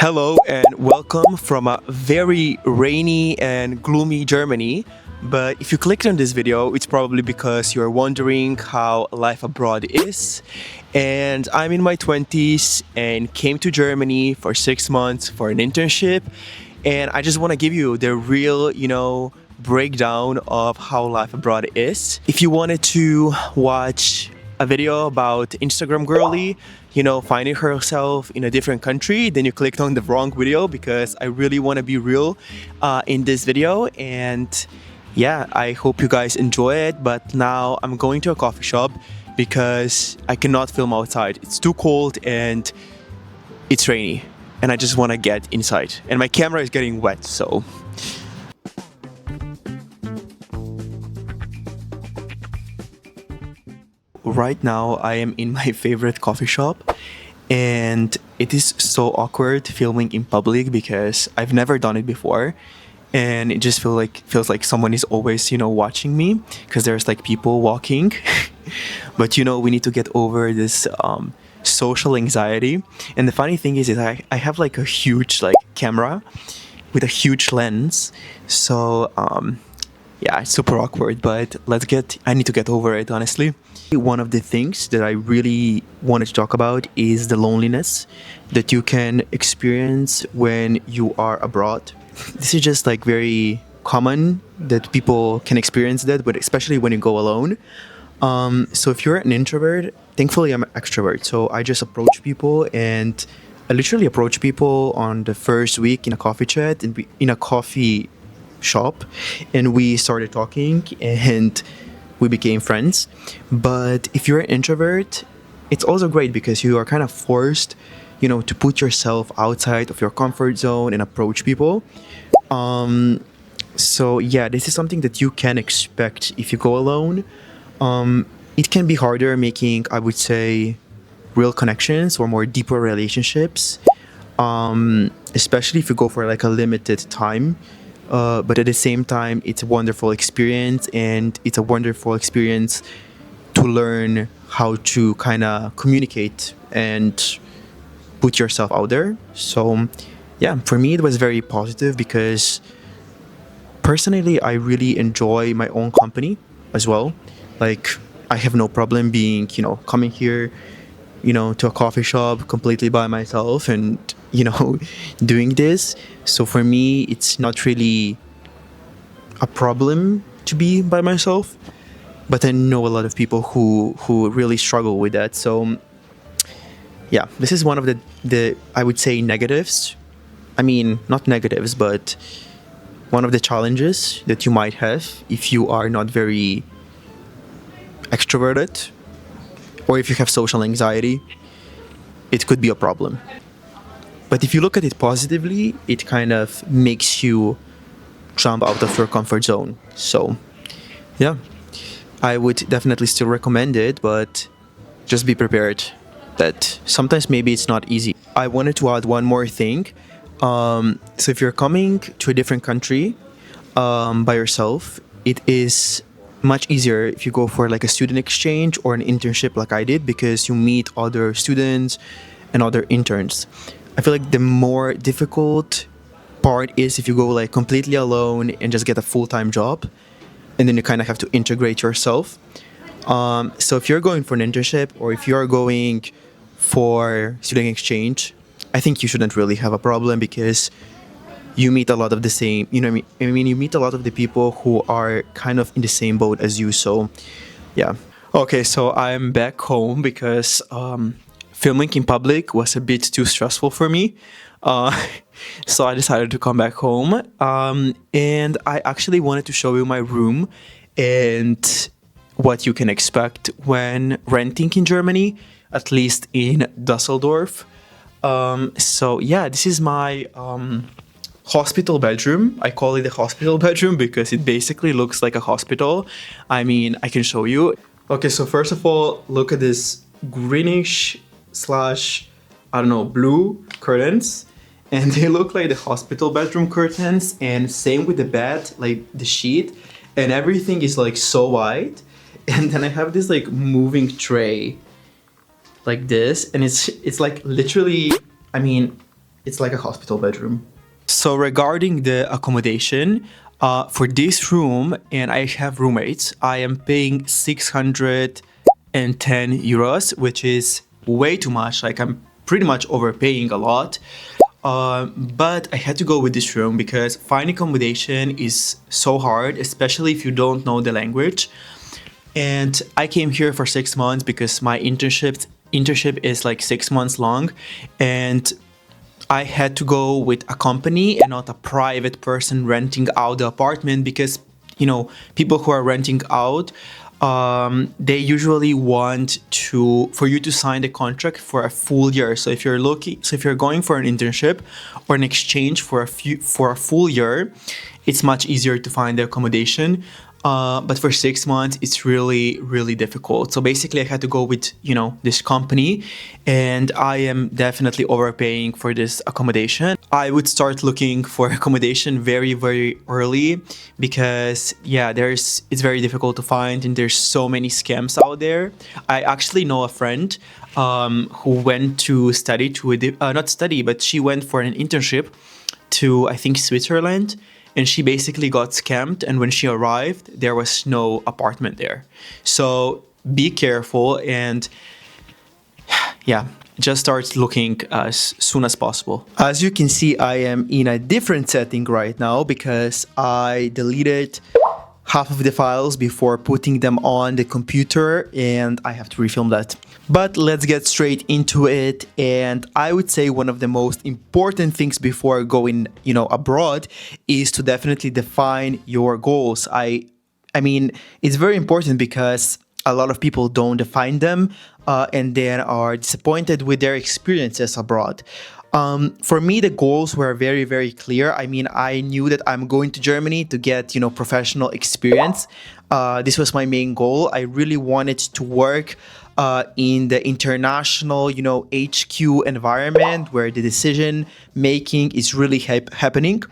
Hello and welcome from a very rainy and gloomy Germany. But if you clicked on this video, it's probably because you're wondering how life abroad is. And I'm in my 20s and came to Germany for 6 months for an internship. And I just want to give you the real, breakdown of how life abroad is. If you wanted to watch a video about Instagram girly, finding herself in a different country, then you clicked on the wrong video because I really want to be real in this video. And yeah, I hope you guys enjoy it. But now I'm going to a coffee shop because I cannot film outside. It's too cold and it's rainy and I just want to get inside. And my camera is getting wet, so... Right now I am in my favorite coffee shop and it is so awkward filming in public because I've never done it before, and it just feels like someone is always watching me because there's like people walking. But we need to get over this social anxiety. And the funny thing is I have like a huge camera with a huge lens, so yeah, it's super awkward, but I need to get over it, honestly. One of the things that I really wanted to talk about is the loneliness that you can experience when you are abroad. This is just like very common that people can experience that, but especially when you go alone. So if you're an introvert, thankfully I'm an extrovert. So I just approach people, and I literally approach people on the first week in a coffee chat and in a coffee shop, and we started talking and we became friends. But if you're an introvert, it's also great because you are kind of forced to put yourself outside of your comfort zone and approach people. So yeah, this is something that you can expect if you go alone. It can be harder making, I would say, real connections or more deeper relationships, especially if you go for like a limited time. But at the same time, it's a wonderful experience, and it's a wonderful experience to learn how to kind of communicate and put yourself out there. So yeah, for me, it was very positive because personally, I really enjoy my own company as well. Like, I have no problem being, coming here, to a coffee shop completely by myself and, doing this. So for me, it's not really a problem to be by myself, but I know a lot of people who really struggle with that. So yeah, this is one of the I would say negatives. I mean, not negatives, but one of the challenges that you might have if you are not very extroverted, or if you have social anxiety. It could be a problem. But if you look at it positively, it kind of makes you jump out of your comfort zone. So yeah, I would definitely still recommend it, but just be prepared that sometimes maybe it's not easy. I wanted to add one more thing. So if you're coming to a different country by yourself, it is much easier if you go for like a student exchange or an internship like I did, because you meet other students and other interns. I feel like the more difficult part is if you go like completely alone and just get a full-time job, and then you kind of have to integrate yourself. So if you're going for an internship or if you're going for student exchange, I think you shouldn't really have a problem because you meet a lot of the same, what I mean? You meet a lot of the people who are kind of in the same boat as you. So yeah. Okay, so I'm back home because filming in public was a bit too stressful for me. So I decided to come back home. And I actually wanted to show you my room and what you can expect when renting in Germany, at least in Dusseldorf. So yeah, this is my hospital bedroom. I call it a hospital bedroom because it basically looks like a hospital. I mean, I can show you. Okay, so first of all, look at this greenish slash, I don't know, blue curtains. And they look like the hospital bedroom curtains. And same with the bed, like the sheet. And everything is like so white. And then I have this like moving tray like this. And it's like literally, I mean, It's like a hospital bedroom. So regarding the accommodation, for this room, and I have roommates, I am paying 610 euros, which is way too much. Like I'm pretty much overpaying a lot. But I had to go with this room because finding accommodation is so hard, especially if you don't know the language. And I came here for 6 months because my internship is like 6 months long, and I had to go with a company and not a private person renting out the apartment because, people who are renting out, they usually want for you to sign the contract for a full year. So if you're going for an internship or an exchange for a full year, it's much easier to find the accommodation. But for 6 months, it's really, really difficult. So basically, I had to go with, this company, and I am definitely overpaying for this accommodation. I would start looking for accommodation very, very early because, yeah, it's very difficult to find, and there's so many scams out there. I actually know a friend who went to study not study, but she went for an internship to, I think, Switzerland. And she basically got scammed, and when she arrived, there was no apartment there. So be careful, and yeah, just start looking as soon as possible. As you can see, I am in a different setting right now because I deleted half of the files before putting them on the computer, and I have to refilm that. But let's get straight into it. And I would say one of the most important things before going, abroad is to definitely define your goals. I mean, it's very important because a lot of people don't define them, and then are disappointed with their experiences abroad. For me, the goals were very, very clear. I mean, I knew that I'm going to Germany to get, professional experience. This was my main goal. I really wanted to work in the international, HQ environment where the decision making is really happening,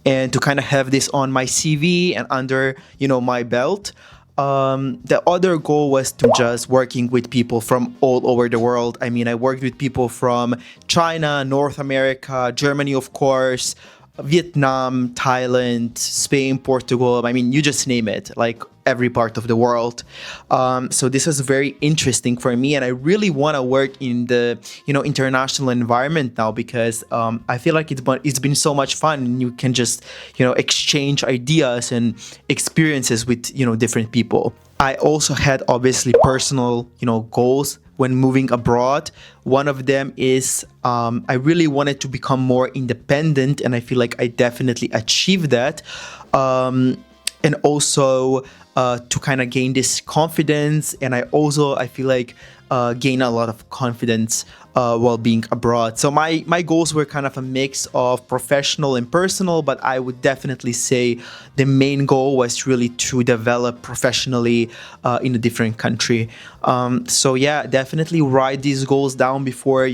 and to kind of have this on my CV and under, my belt. The other goal was to just working with people from all over the world. I mean, I worked with people from China, North America, Germany, of course, Vietnam, Thailand, Spain, Portugal. I mean, you just name it, like every part of the world. So this is very interesting for me, and I really want to work in the international environment now because I feel like it's been so much fun, and you can just exchange ideas and experiences with different people. I also had obviously personal goals when moving abroad. One of them is I really wanted to become more independent, and I feel like I definitely achieved that. And also to kind of gain this confidence, and I feel like gain a lot of confidence while being abroad. So my goals were kind of a mix of professional and personal, but I would definitely say the main goal was really to develop professionally in a different country. So yeah, definitely write these goals down before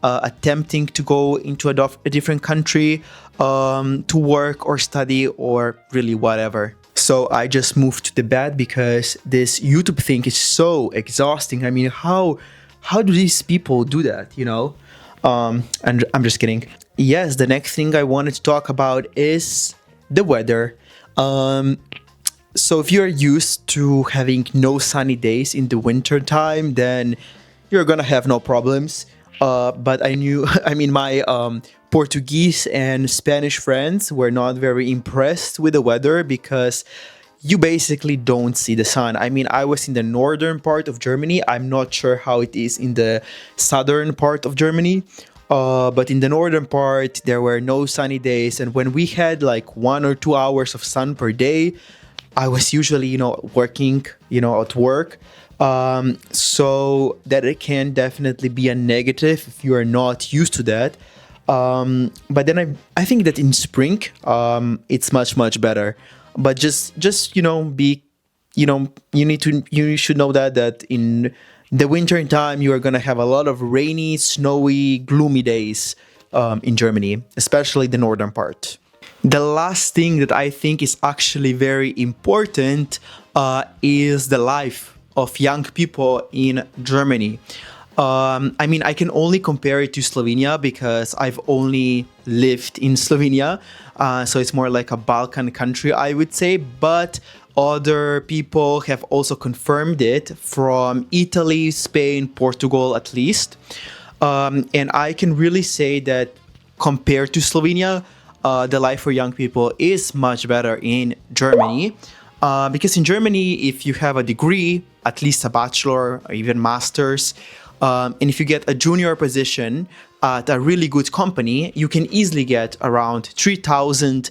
attempting to go into a different country to work or study or really whatever. So I just moved to the bed because this YouTube thing is so exhausting. I mean, how do these people do that, And I'm just kidding. Yes, the next thing I wanted to talk about is the weather. So if you're used to having no sunny days in the winter time, then you're gonna have no problems. But my Portuguese and Spanish friends were not very impressed with the weather because you basically don't see the sun. I mean, I was in the northern part of Germany. I'm not sure how it is in the southern part of Germany. But in the northern part, there were no sunny days. And when we had like 1 or 2 hours of sun per day, I was usually, working, at work. So that it can definitely be a negative if you are not used to that. But then I think that in spring, it's much, much better. But just be, you should know that in the winter time, you are going to have a lot of rainy, snowy, gloomy days in Germany, especially the northern part. The last thing that I think is actually very important is the life of young people in Germany. I mean, I can only compare it to Slovenia because I've only lived in Slovenia. So it's more like a Balkan country, I would say. But other people have also confirmed it from Italy, Spain, Portugal, at least. And I can really say that compared to Slovenia, the life for young people is much better in Germany. Because in Germany, if you have a degree, at least a bachelor or even master's, and if you get a junior position at a really good company, you can easily get around 3,000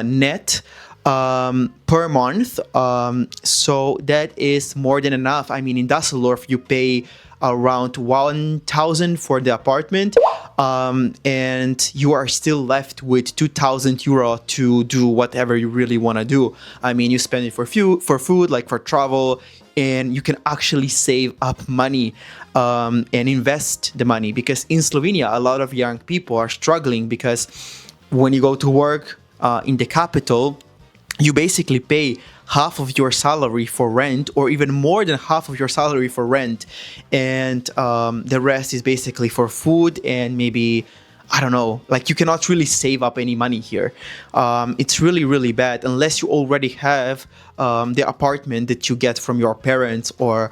net per month. So that is more than enough. I mean, in Düsseldorf, you pay around 1,000 for the apartment, and you are still left with 2,000 euro to do whatever you really want to do. I mean, you spend it for food, like for travel, and you can actually save up money and invest the money, because in Slovenia a lot of young people are struggling because when you go to work in the capital, you basically pay half of your salary for rent, or even more than half of your salary for rent, and the rest is basically for food and maybe, I don't know, like you cannot really save up any money here. It's really, really bad unless you already have the apartment that you get from your parents or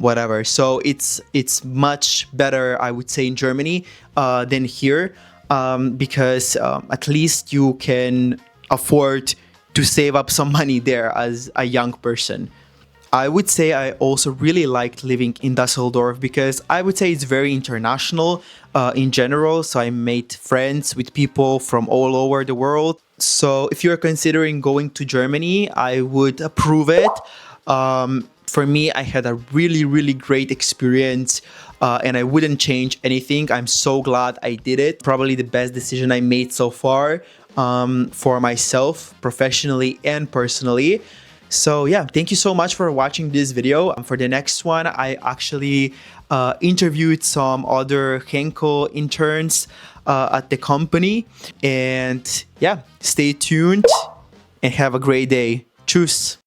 whatever. So it's much better, I would say, in Germany than here, because at least you can afford to save up some money there as a young person. I would say I also really liked living in Dusseldorf because I would say it's very international in general. So I made friends with people from all over the world. So if you're considering going to Germany, I would approve it. For me, I had a really, really great experience, and I wouldn't change anything. I'm so glad I did it. Probably the best decision I made so far, for myself, professionally and personally. So yeah, thank you so much for watching this video. For the next one, I actually interviewed some other Henkel interns at the company. And yeah, stay tuned and have a great day. Tschüss.